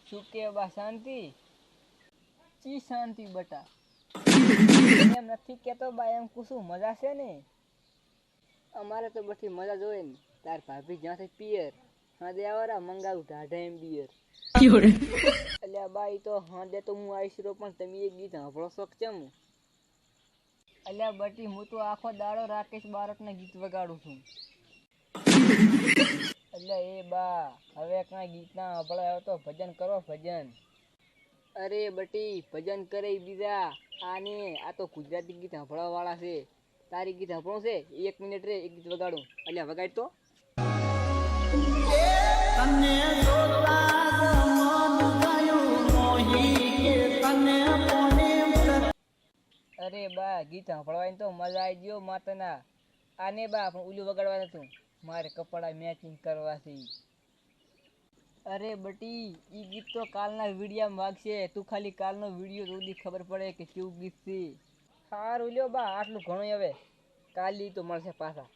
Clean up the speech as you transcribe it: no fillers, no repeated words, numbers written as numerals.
શું કે બા શાંતિ? ચી શાંતિ બટા? એમ નથી કેતો બા, એમ કુશું મજા છે ને? અમારે તો બધી મજા જોઈએ ને. તાર ભાભી જ્યાંથી પિયર હા દેવારા મંગાવું ઢાઢા એમ બિયર. અલ્યા બા ઈ તો હા દે તો હું આવીશ રો, પણ તમે એક ગીત સાંભળો શોખ ચમ? અલ્યા બટી હું તો આખો દાડો રાકેશ બારોટના ગીત વગાડું છું. એટલે એ બા હવે કાંઈ ગીત ના સાંભળાય તો ભજન કરો ભજન. અરે બટી ભજન કરે બીજા, આને આ તો ગુજરાતી ગીત સાંભળવા વાળા છે. તારી ગીત સાંભળો છે? 1 મિનિટ રે, એક ગીત વગાડું. અલ્યા વગાડ તો. અરે બા ગીત સાંભળવાની તો મજા આવી ગયો માતના. આને બા પણ ઉલું વગાડવા નતું, મારે કપડા મેચિંગ કરવા છે. અરે બટી ઈ ગીત તો કાલના વિડિયામાં વાગશે, તું ખાલી કાલનો વિડિયો જોધી ખબર પડે કે કેવું ગીત છે. હારું લ્યો બા આટલું ઘણું, હવે કાલી તો મળશે પાછા.